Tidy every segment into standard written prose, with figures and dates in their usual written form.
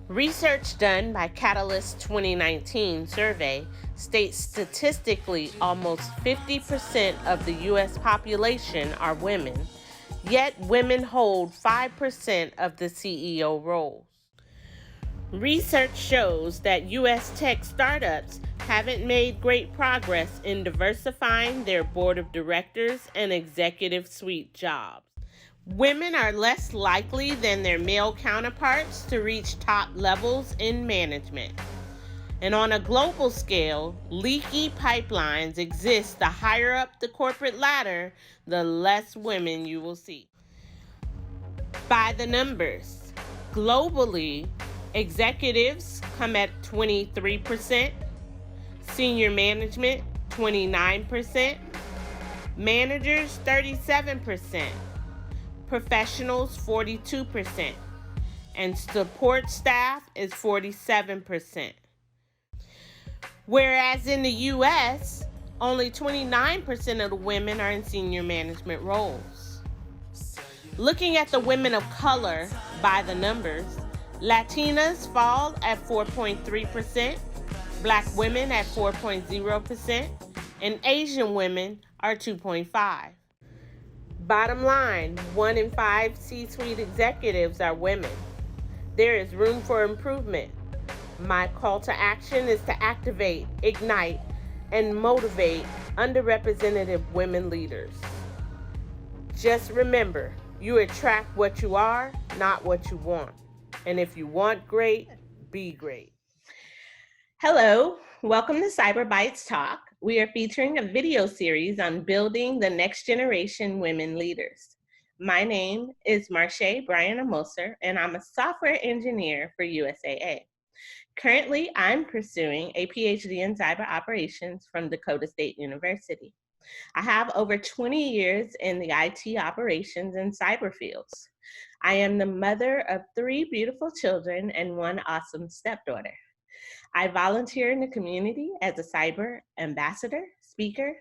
Research done by Catalyst 2019 survey states statistically almost 50% of the U.S. population are women, yet women hold 5% of the CEO roles. Research shows that U.S. tech startups haven't made great progress in diversifying their board of directors and executive suite jobs. Women are less likely than their male counterparts to reach top levels in management. And on a global scale, leaky pipelines exist. The higher up the corporate ladder, the less women you will see. By the numbers, globally, executives come at 23%, senior management 29%, managers 37%, professionals 42%, and support staff is 47%. Whereas in the US, only 29% of the women are in senior management roles. Looking at the women of color by the numbers, Latinas fall at 4.3%, Black women at 4.0%, and Asian women are 2.5%. Bottom line, 1 in 5 C-suite executives are women. There is room for improvement. My call to action is to activate, ignite, and motivate underrepresented women leaders. Just remember, you attract what you are, not what you want. And if you want great, be great. Hello, welcome to CyberBytzs Talk. We are featuring a video series on building the next generation women leaders. My name is Marche Bryan-Amoser, and I'm a software engineer for USAA. Currently, I'm pursuing a PhD in cyber operations from Dakota State University. I have over 20 years in the IT operations and cyber fields. I am the mother of 3 beautiful children and 1 awesome stepdaughter. I volunteer in the community as a cyber ambassador, speaker,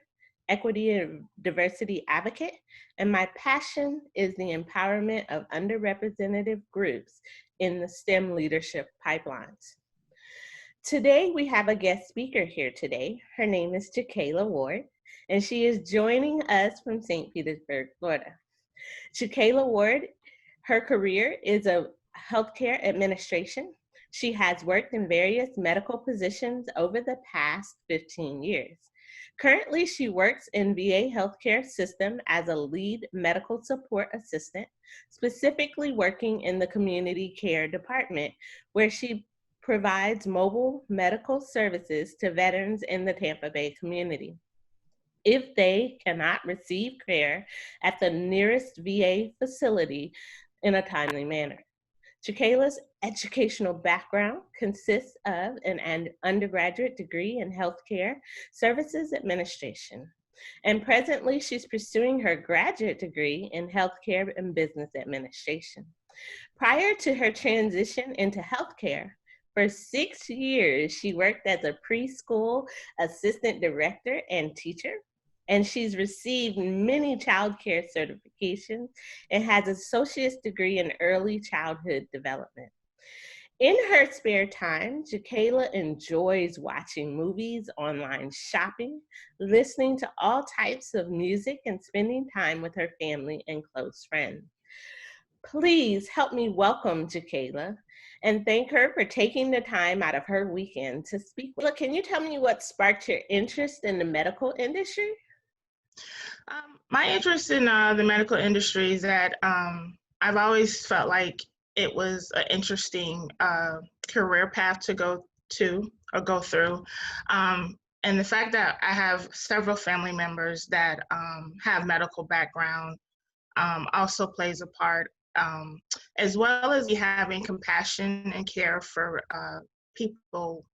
equity and diversity advocate, and my passion is the empowerment of underrepresented groups in the STEM leadership pipelines. Today, we have a guest speaker here today. Her name is Jykala Ward, and she is joining us from St. Petersburg, Florida. Jykala Ward, her career is a healthcare administration. She has worked in various medical positions over the past 15 years. Currently, she works in VA healthcare system as a lead medical support assistant, specifically working in the community care department, where she provides mobile medical services to veterans in the Tampa Bay community if they cannot receive care at the nearest VA facility in a timely manner. Jykala's educational background consists of an undergraduate degree in healthcare services administration. And presently, she's pursuing her graduate degree in healthcare and business administration. Prior to her transition into healthcare, for 6 years, she worked as a preschool assistant director and teacher, and she's received many child care certifications and has an associate's degree in early childhood development. In her spare time, Jykala enjoys watching movies, online shopping, listening to all types of music, and spending time with her family and close friends. Please help me welcome Jykala and thank her for taking the time out of her weekend to speak. Look, can you tell me what sparked your interest in the medical industry? My interest in the medical industry is that I've always felt like it was an interesting career path to go through. And the fact that I have several family members that have medical background also plays a part, as well as having compassion and care for people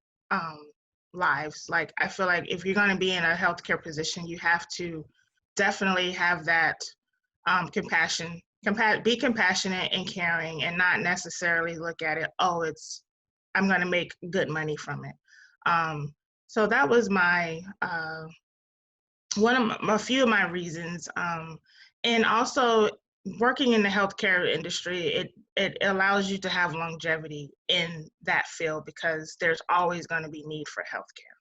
lives. Like, I feel like if you're going to be in a healthcare position, you have to definitely have that compassion, be compassionate and caring, and not necessarily look at it, oh, I'm going to make good money from it. So that was my a few of my reasons, and also working in the healthcare industry, it allows you to have longevity in that field because there's always going to be need for healthcare.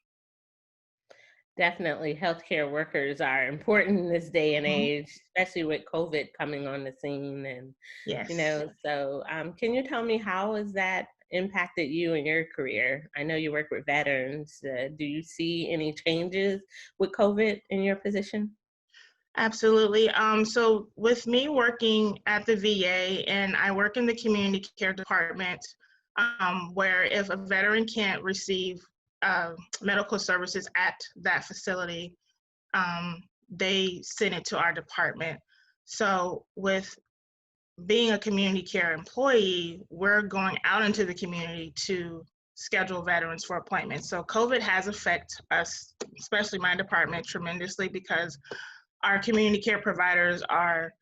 Definitely, healthcare workers are important in this day and Mhm. age, especially with COVID coming on the scene. And, Yes. so can you tell me how has that impacted you in your career? I know you work with veterans. Do you see any changes with COVID in your position? Absolutely. So with me working at the VA, and I work in the community care department, where if a veteran can't receive uh, medical services at that facility, they send it to our department. So with being a community care employee, we're going out into the community to schedule veterans for appointments. So COVID has affected us, especially my department, tremendously because our community care providers are,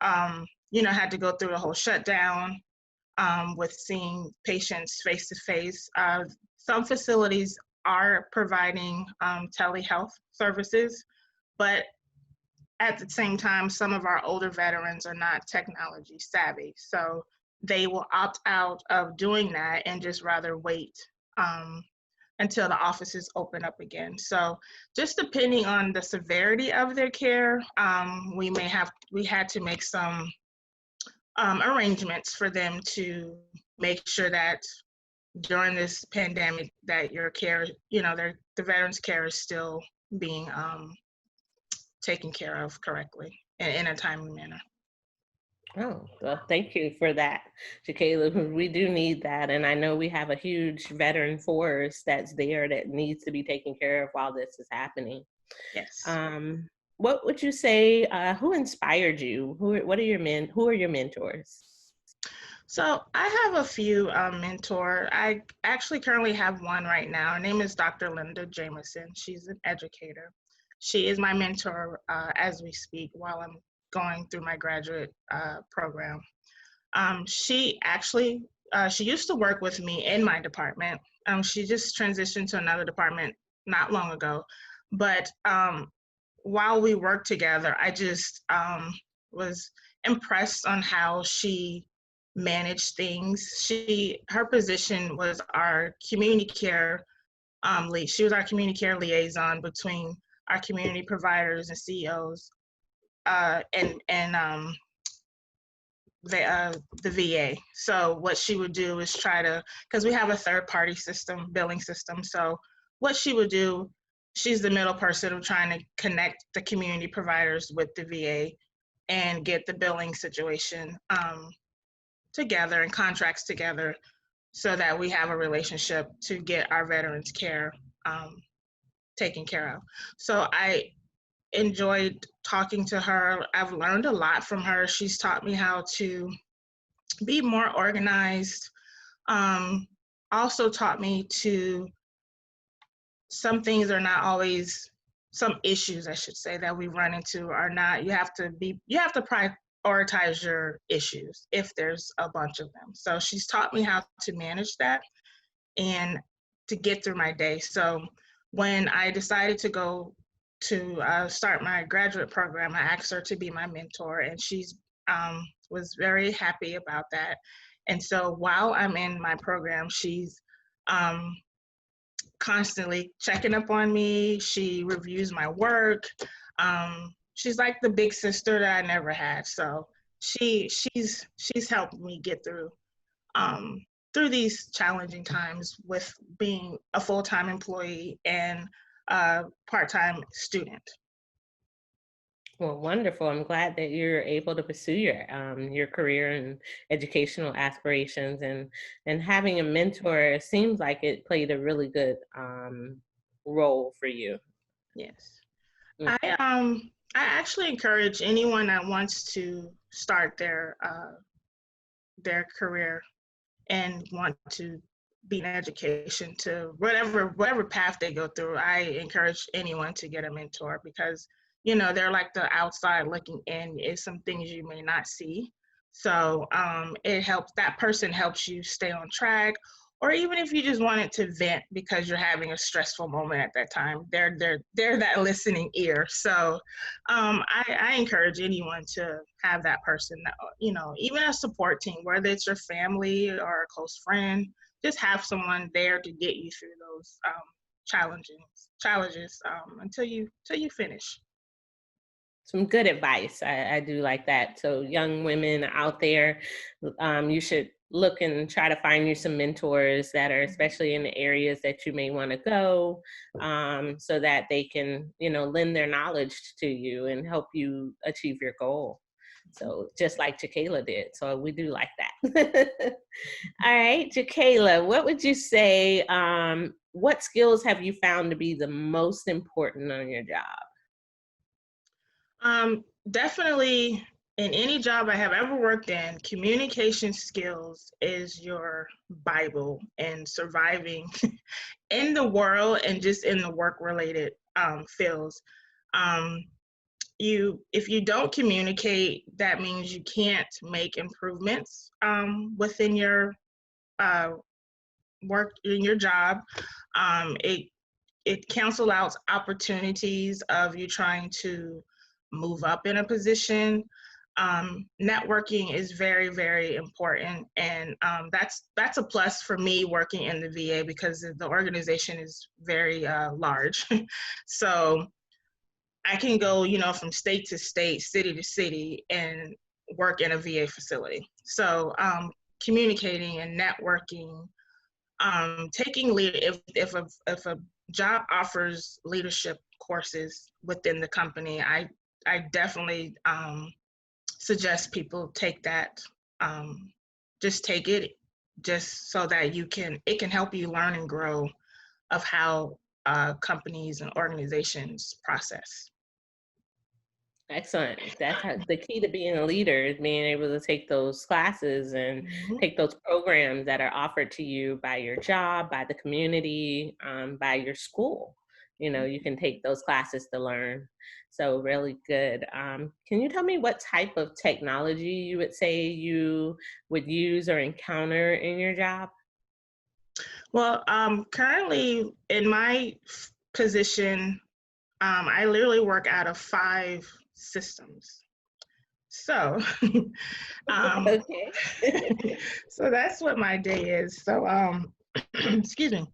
had to go through the whole shutdown with seeing patients face to face. Some facilities are providing telehealth services, but at the same time, some of our older veterans are not technology savvy. So they will opt out of doing that and just rather wait um, until the offices open up again. So just depending on the severity of their care, we had to make some arrangements for them to make sure that during this pandemic that your care, the veterans care is still being taken care of correctly and in a timely manner. Oh, well, thank you for that, Jykala. We do need that. And I know we have a huge veteran force that's there that needs to be taken care of while this is happening. Yes. Um, what would you say, who inspired you? Who are your mentors? So I have a few mentor. I actually currently have one right now. Her name is Dr. Linda Jameson. She's an educator. She is my mentor as we speak while I'm going through my graduate program. She actually, she used to work with me in my department. She just transitioned to another department not long ago. But while we worked together, I just was impressed on how she managed things. Her position was our community care lead. She was our community care liaison between our community providers and CEOs and the VA. So what she would do is try to, because we have a third party system, billing system. So what she would do, she's the middle person of trying to connect the community providers with the VA and get the billing situation together and contracts together so that we have a relationship to get our veterans care um, taken care of. So I enjoyed talking to her. I've learned a lot from her. She's taught me how to be more organized. Um, Also taught me to, some things are not always, some issues I should say that we run into are not, you have to prioritize your issues if there's a bunch of them. So she's taught me how to manage that and to get through my day. So when I decided to go to start my graduate program, I asked her to be my mentor, and she's was very happy about that. And so while I'm in my program, she's um, constantly checking up on me. She reviews my work. She's like the big sister that I never had. So she's helped me get um, through these challenging times with being a full-time employee and a part-time student. Well, wonderful. I'm glad that you're able to pursue your career and educational aspirations, and having a mentor seems like it played a really good role for you. Yes. Mm. I actually encourage anyone that wants to start their career and want to be in education to whatever path they go through. I encourage anyone to get a mentor because they're like the outside looking in. Is some things you may not see. So it helps, that person helps you stay on track, or even if you just wanted to vent because you're having a stressful moment at that time, they're that listening ear. So I encourage anyone to have that person, even a support team, whether it's your family or a close friend, just have someone there to get you through those challenges until you finish. Some good advice. I do like that. So young women out there, you should look and try to find you some mentors that are especially in the areas that you may want to go, so that they can, lend their knowledge to you and help you achieve your goal. So just like Jykala did. So we do like that. All right, Jykala, what would you say, what skills have you found to be the most important on your job? Definitely in any job I have ever worked in, communication skills is your Bible in surviving in the world and just in the work related fields. If you don't communicate, that means you can't make improvements within your work in your job. It cancels out opportunities of you trying to move up in a position. Networking is very, very important, and that's a plus for me working in the VA because the organization is very large. So I can go, from state to state, city to city, and work in a VA facility. So communicating and networking, taking lead if a job offers leadership courses within the company, I definitely suggest people take that. Just take it, just so that it can help you learn and grow of how companies and organizations process. Excellent. That's the key to being a leader is being able to take those classes and Mhm. take those programs that are offered to you by your job, by the community, by your school. You can take those classes to learn. So really good. Can you tell me what type of technology you would say you would use or encounter in your job? Well, currently in my position, I literally work out of 5 systems. So, um, Okay. so that's what my day is. So, excuse me.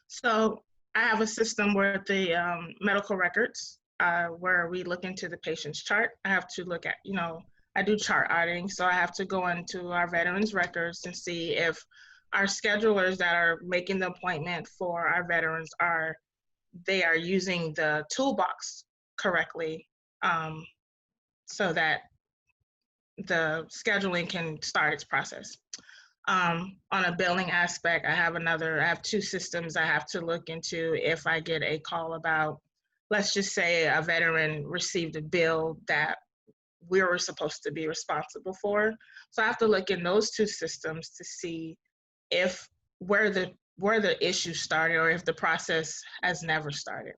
So I have a system where the medical records, where we look into the patient's chart. I have to look at, I do chart auditing, so I have to go into our veterans records and see if our schedulers that are making the appointment for our veterans they are using the toolbox correctly, so that the scheduling can start its process. On a billing aspect, I have 2 systems I have to look into if I get a call about, let's just say a veteran received a bill that we were supposed to be responsible for. So I have to look in those 2 systems to see if where the issue started or if the process has never started.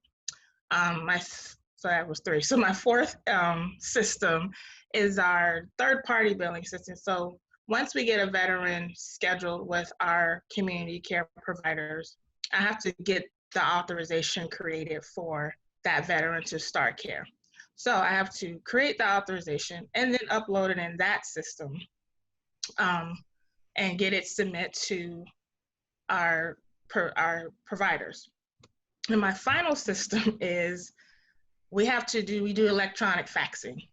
So that was 3. So my 4th system is our third-party billing system. So once we get a veteran scheduled with our community care providers, I have to get the authorization created for that veteran to start care. So I have to create the authorization and then upload it in that system, and get it submit to our providers. And my final system is we do electronic faxing.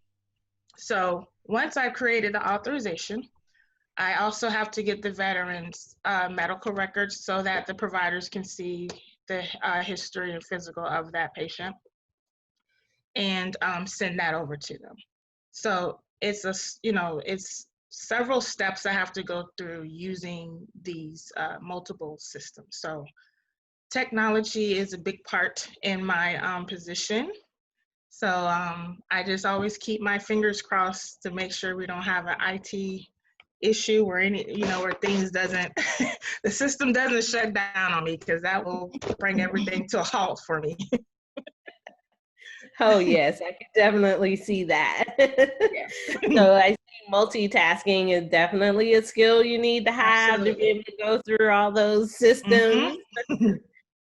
So once I've created the authorization, I also have to get the veterans' medical records so that the providers can see the history and physical of that patient, and send that over to them. So it's several steps I have to go through using these multiple systems. So technology is a big part in my position. So I just always keep my fingers crossed to make sure we don't have an IT issue where where things doesn't the system doesn't shut down on me, because that will bring everything to a halt for me. Oh, yes, I can definitely see that. Yes. So I see multitasking is definitely a skill you need to have to be Absolutely. able to go through all those systems. Mm-hmm.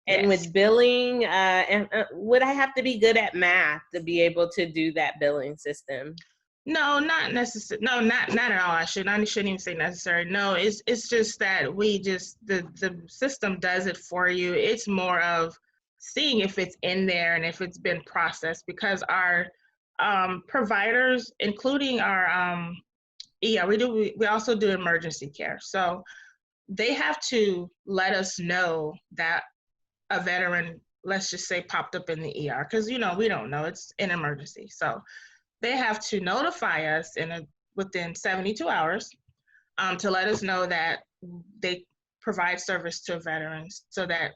And Yes. with billing, and would I have to be good at math to be able to do that billing system? No, not necessary. No, not at all. I shouldn't even say necessary. No, it's just that we just the system does it for you. It's more of seeing if it's in there and if it's been processed because our providers, including our yeah, we also do emergency care. So they have to let us know that a veteran, let's just say, popped up in the ER because we don't know, it's an emergency. So they have to notify us within 72 hours to let us know that they provide service to veterans so that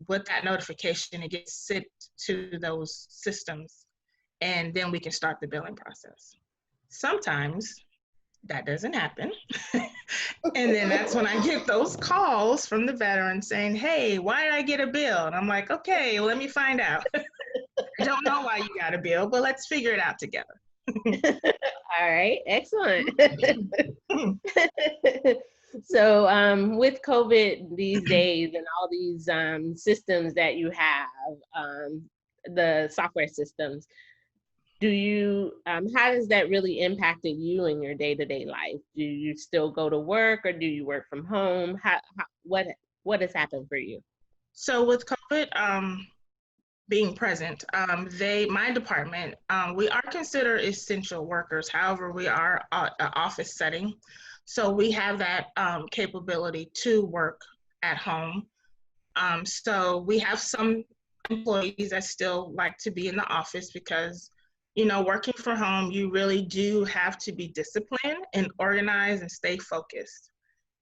with that notification, it gets sent to those systems and then we can start the billing process. Sometimes that doesn't happen. And then that's when I get those calls from the veteran saying, hey, why did I get a bill? And I'm like, okay, well, let me find out. I don't know why you got a bill, but let's figure it out together. All right, excellent. So, with COVID these days and all these systems that you have, the software systems, how has that really impacted you in your day-to-day life? Do you still go to work or do you work from home? What has happened for you? So with COVID being present, my department, we are considered essential workers. However, we are an office setting. So we have that capability to work at home. So we have some employees that still like to be in the office because, working from home, you really do have to be disciplined and organized and stay focused.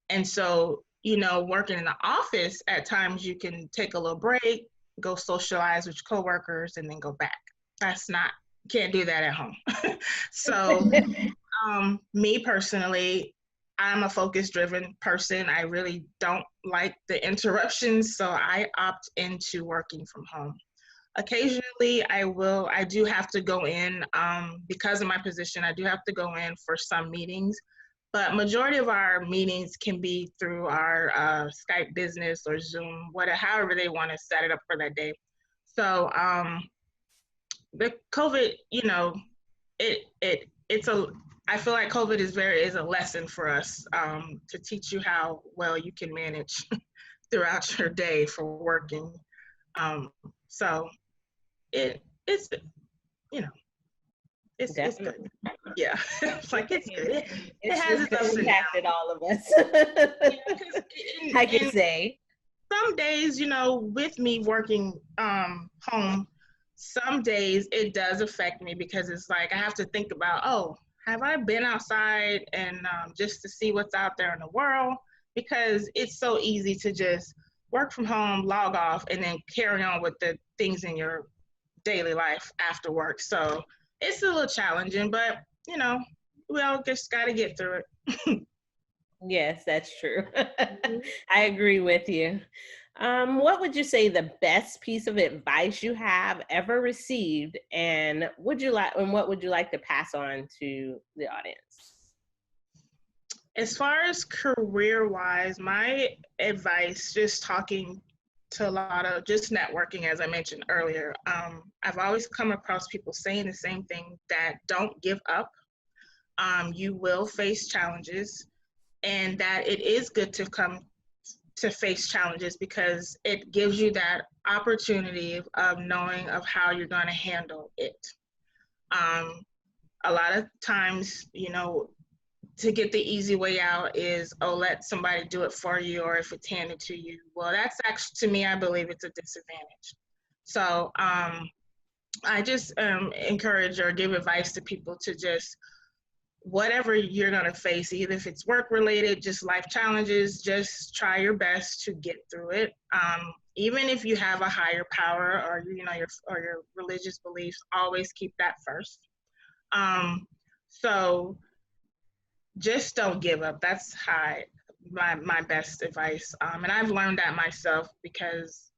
And so, working in the office, at times you can take a little break, go socialize with your coworkers, and then go back. Can't do that at home. So, me personally, I'm a focus driven person. I really don't like the interruptions, so I opt into working from home. Occasionally, I do have to go in because of my position. I do have to go in for some meetings, but majority of our meetings can be through our Skype business or Zoom, whatever, however they want to set it up for that day. So the COVID, it's a. I feel like COVID is a lesson for us to teach you how well you can manage throughout your day for working. Um, so it's you know it's good. Definitely. Yeah, it's like it's good. It It's has its ups and impacted all of us. downs. I can And say. some days, with me working home, some days it does affect me because it's like I have to think about, oh, have I been outside and just to see what's out there in the world? Because it's so easy to just work from home, log off, and then carry on with the things in your daily life after work. So it's a little challenging, but we all just got to get through it. Yes, that's true. Mhm. I agree with you. What would you say the best piece of advice you have ever received, and what would you like to pass on to the audience? As far as career wise, my advice, just talking to a lot of just networking, as I mentioned earlier, I've always come across people saying the same thing, that don't give up. You will face challenges, and that it is good to come to face challenges because it gives you that opportunity of knowing of how you're going to handle it. Um, a lot of times, to get the easy way out is, oh, let somebody do it for you, or if it's handed to you. Well, that's actually, to me, I believe it's a disadvantage. So I just encourage or give advice to people to just, whatever you're going to face, either if it's work related, just life challenges, just try your best to get through it. Even if you have a higher power, or your religious beliefs, always keep that first. So just don't give up. That's my best advice. And I've learned that myself because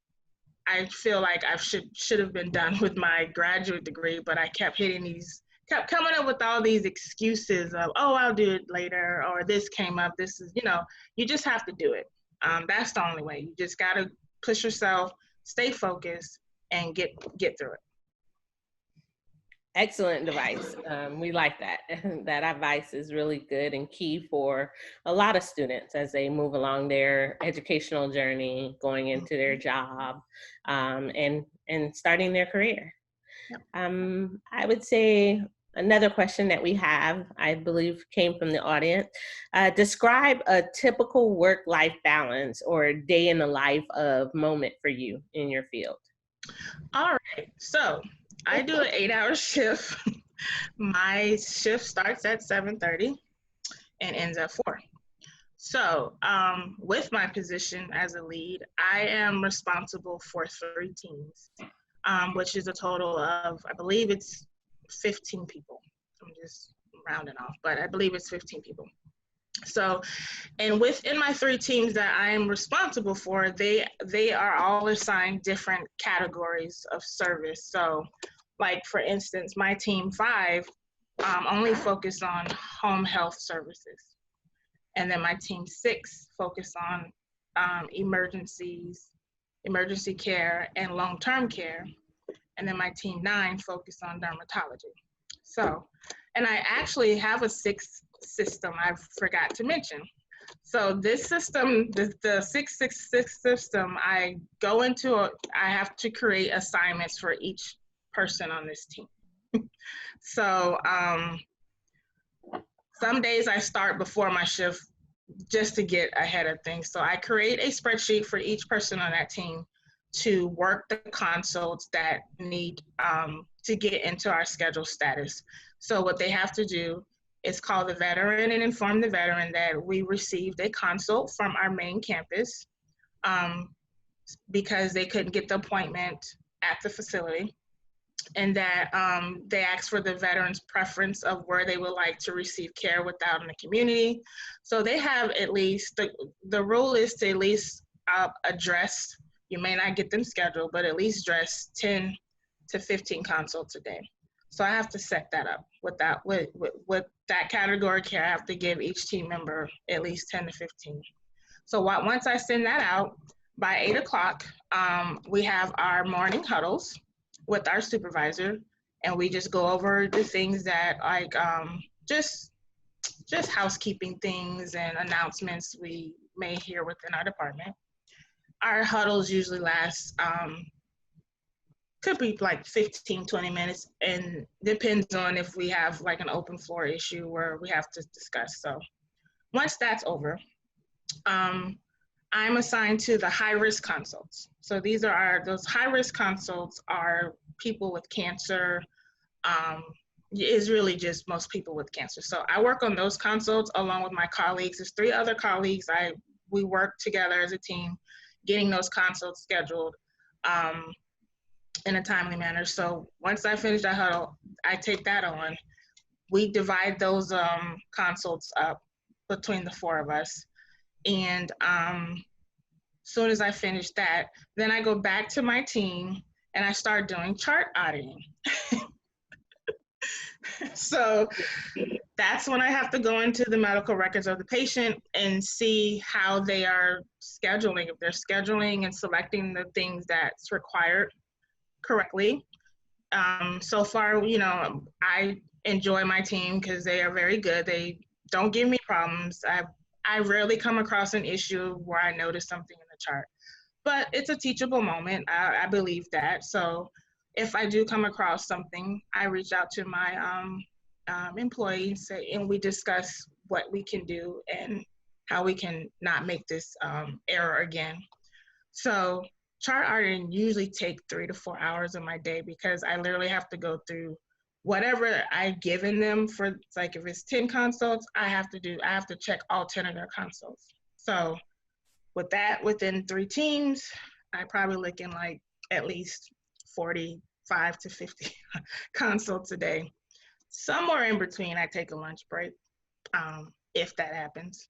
I feel like I should have been done with my graduate degree, but I kept kept coming up with all these excuses of, oh, I'll do it later, or this came up. This is, you just have to do it. That's the only way. You just got to push yourself, stay focused, and get through it. Excellent advice. We like that. That advice is really good and key for a lot of students as they move along their educational journey, going into their job, and starting their career. Yep. I would say another question that we have, I believe, came from the audience. Describe a typical work-life balance or day in the life of moment for you in your field. All right. So I do an 8-hour shift. My shift starts at 7:30 and ends at 4. So with my position as a lead, I am responsible for 3 teams, which is a total of, I believe it's 15 people. I'm just rounding off, but I believe it's 15 people. So, and within my 3 teams that I am responsible for, they are all assigned different categories of service. So, like for instance, my team 5 only focus on home health services, and then my team 6 focus on emergencies, emergency care, and long-term care, and then my team 9 focus on dermatology. So, and I actually have a 6th system I forgot to mention. So this system, the 666 system, I have to create assignments for each person on this team. So some days I start before my shift just to get ahead of things. So I create a spreadsheet for each person on that team to work the consults that need to get into our schedule status. So what they have to do is call the veteran and inform the veteran that we received a consult from our main campus because they couldn't get the appointment at the facility, and that they asked for the veteran's preference of where they would like to receive care without in the community. So they have at least, the rule is to at least address, you may not get them scheduled, but at least address 10 to 15 consults a day. So I have to set that up with that category care. I have to give each team member at least 10 to 15. So once I send that out, by 8 o'clock, we have our morning huddles with our supervisor, and we just go over the things that like just housekeeping things and announcements we may hear within our department. Our huddles usually last could be like 15, 20 minutes, and depends on if we have like an open floor issue where we have to discuss. So once that's over, I'm assigned to the high-risk consults. So those high-risk consults are people with cancer. Is really just most people with cancer. So I work on those consults along with my colleagues. There's 3 other colleagues. We work together as a team, getting those consults scheduled in a timely manner. So once I finish that huddle, I take that on. We divide those consults up between the 4 of us. And soon as I finish that, then I go back to my team and I start doing chart auditing. So that's when I have to go into the medical records of the patient and see how they are scheduling, if they're scheduling and selecting the things that's required correctly. So far, I enjoy my team because they are very good. They don't give me problems. I rarely come across an issue where I notice something in the chart, but it's a teachable moment. I believe that. So if I do come across something, I reach out to my employees and we discuss what we can do and how we can not make this error again. So chart auditing usually take 3 to 4 hours of my day because I literally have to go through whatever I've given them for, like if it's 10 consults, I have to check all 10 of their consults. So with that, within 3 teams, I probably looking like at least 45 to 50 consults a day. Somewhere in between, I take a lunch break, if that happens.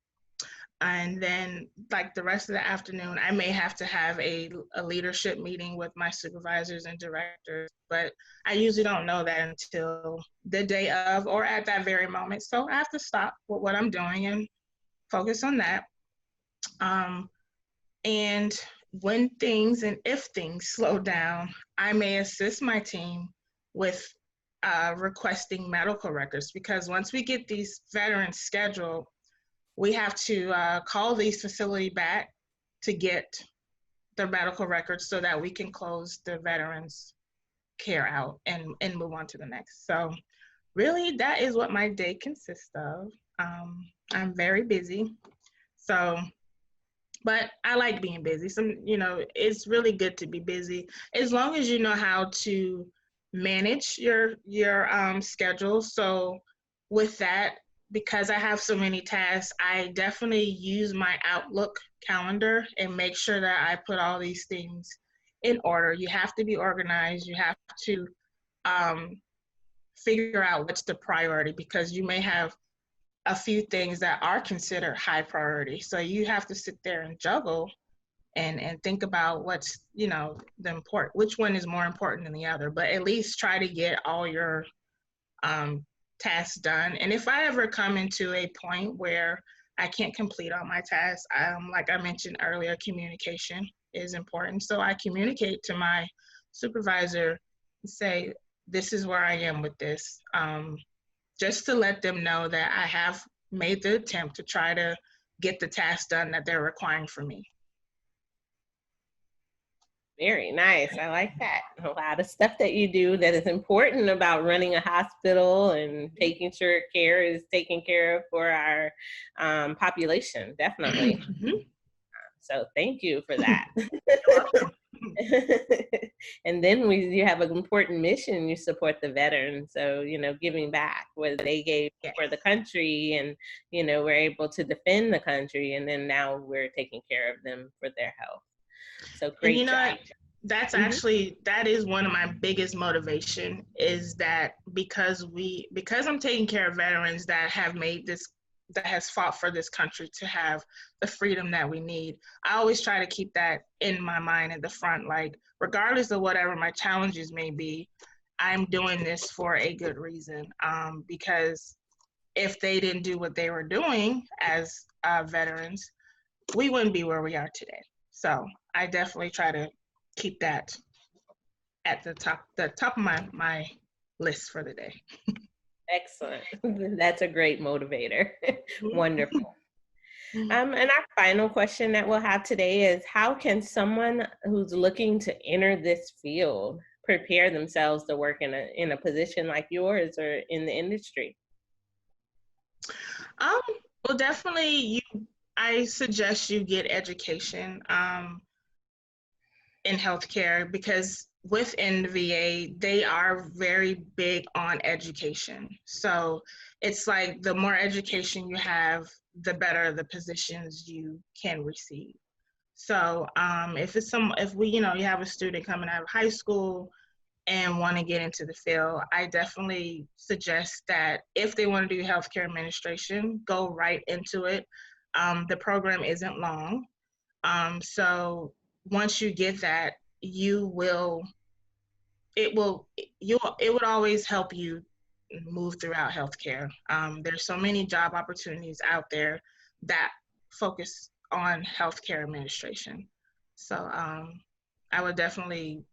And then like the rest of the afternoon, I may have to have a leadership meeting with my supervisors and directors, but I usually don't know that until the day of or at that very moment. So I have to stop with what I'm doing and focus on that. And when things and if things slow down, I may assist my team with requesting medical records, because once we get these veterans scheduled, we have to call these facility back to get their medical records so that we can close the veterans care out and move on to the next. So really that is what my day consists of. I'm very busy. So, but I like being busy. It's really good to be busy as long as you know how to manage your schedule. So with that, because I have so many tasks, I definitely use my Outlook calendar and make sure that I put all these things in order. You have to be organized. You have to figure out what's the priority, because you may have a few things that are considered high priority. So you have to sit there and juggle and think about what's, which one is more important than the other, but at least try to get all your tasks done. And if I ever come into a point where I can't complete all my tasks, like I mentioned earlier, communication is important. So I communicate to my supervisor and say, this is where I am with this, just to let them know that I have made the attempt to try to get the task done that they're requiring from me. Very nice. I like that. A lot of stuff that you do that is important about running a hospital and making sure care is taken care of for our population. Definitely. So thank you for that. And then you have an important mission. You support the veterans. So, giving back what they gave for the country, and, we're able to defend the country. And then now we're taking care of them for their health. So great. And that's actually, that is one of my biggest motivation, is that because I'm taking care of veterans that has fought for this country to have the freedom that we need. I always try to keep that in my mind at the front, like regardless of whatever my challenges may be, I'm doing this for a good reason. Because if they didn't do what they were doing as veterans, we wouldn't be where we are today. So I definitely try to keep that at the top of my list for the day. Excellent. That's a great motivator. Wonderful. And our final question that we'll have today is, how can someone who's looking to enter this field prepare themselves to work in a position like yours or in the industry? Well, definitely I suggest you get education in healthcare, because within the VA, they are very big on education. So it's like the more education you have, the better the positions you can receive. So if you have a student coming out of high school and want to get into the field, I definitely suggest that if they want to do healthcare administration, go right into it. The program isn't long. So once you get that, it would always help you move throughout healthcare. There's so many job opportunities out there that focus on healthcare administration. So I would definitely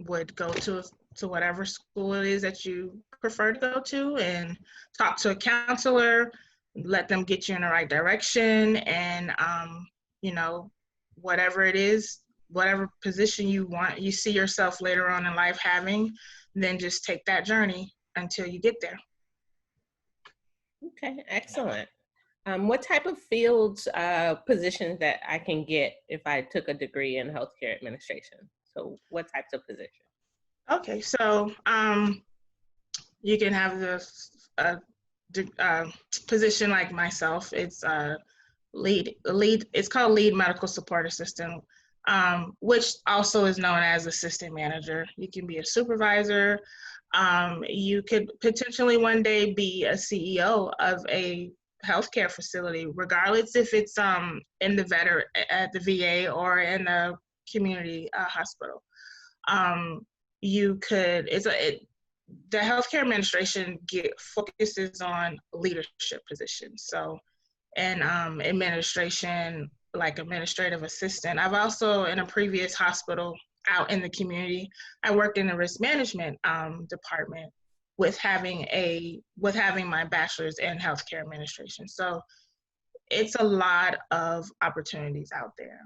go to whatever school it is that you prefer to go to, and talk to a counselor, let them get you in the right direction, and whatever it is, whatever position you see yourself later on in life having, then just take that journey until you get there. Okay, excellent. What type of fields, positions that I can get if I took a degree in healthcare administration? So what types of positions? Okay, so you can have this position like myself. It's lead. It's called lead medical support assistant, which also is known as assistant manager. You can be a supervisor. You could potentially one day be a CEO of a healthcare facility, regardless if it's in the at the VA or in a community hospital. You could the healthcare administration focuses on leadership positions. So, and administration, like administrative assistant. I've also, in a previous hospital out in the community, I worked in the risk management department with having my bachelor's in healthcare administration. So it's a lot of opportunities out there.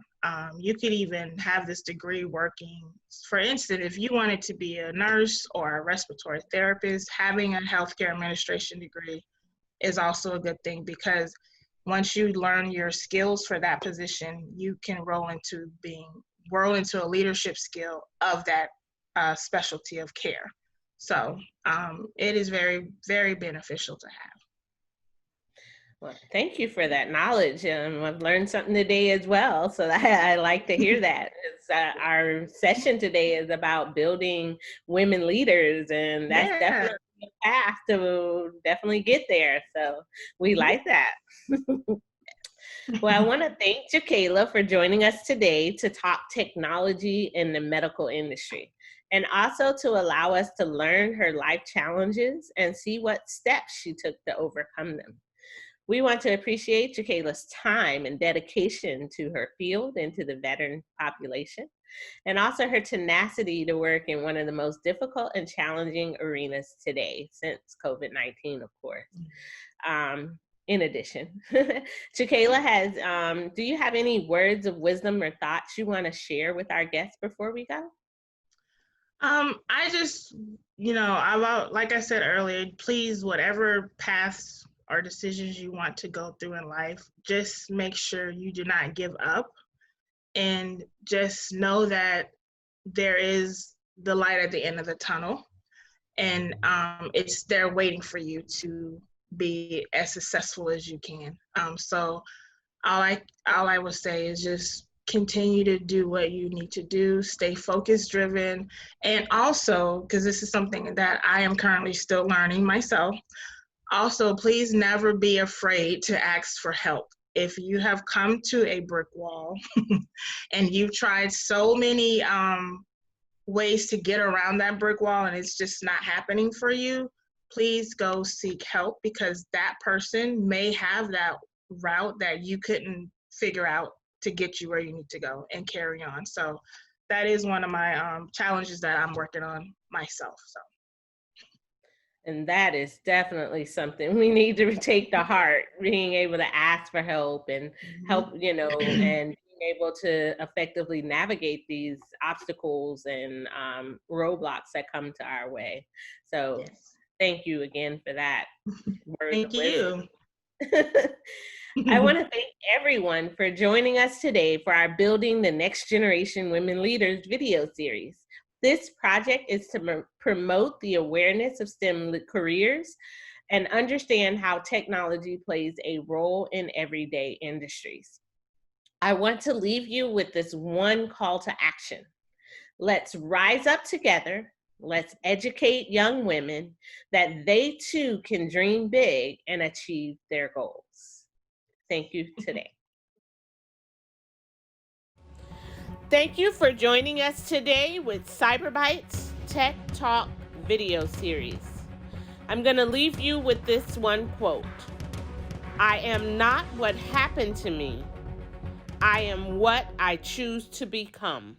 You could even have this degree working, for instance, if you wanted to be a nurse or a respiratory therapist, having a healthcare administration degree is also a good thing, because once you learn your skills for that position, you can roll into a leadership skill of that specialty of care. So it is very, very beneficial to have. Well, thank you for that knowledge. I've learned something today as well. So I like to hear that. Our session today is about building women leaders, and that's definitely a path to definitely get there. So we like that. Well, I want to thank Jykala for joining us today to talk technology in the medical industry, and also to allow us to learn her life challenges and see what steps she took to overcome them. We want to appreciate Jykala's time and dedication to her field and to the veteran population, and also her tenacity to work in one of the most difficult and challenging arenas today, since COVID-19, of course. In addition, Jykala has, do you have any words of wisdom or thoughts you want to share with our guests before we go? I just, like I said earlier, please, whatever paths or decisions you want to go through in life, just make sure you do not give up, and just know that there is the light at the end of the tunnel, and it's there waiting for you to be as successful as you can. So all I will say is just continue to do what you need to do, stay focus driven, and also, because this is something that I am currently still learning myself, also, please never be afraid to ask for help. If you have come to a brick wall and you've tried so many ways to get around that brick wall and it's just not happening for you, please go seek help, because that person may have that route that you couldn't figure out to get you where you need to go and carry on. So that is one of my challenges that I'm working on myself. So. And that is definitely something we need to take to heart, being able to ask for help and help, and being able to effectively navigate these obstacles and roadblocks that come to our way. So thank you again for that. Thank you. I want to thank everyone for joining us today for our Building the Next Generation Women Leaders video series. This project is to promote the awareness of STEM careers and understand how technology plays a role in everyday industries. I want to leave you with this one call to action. Let's rise up together. Let's educate young women that they too can dream big and achieve their goals. Thank you today. Thank you for joining us today with CyberBytzs Tech Talk video series. I'm going to leave you with this one quote. I am not what happened to me. I am what I choose to become.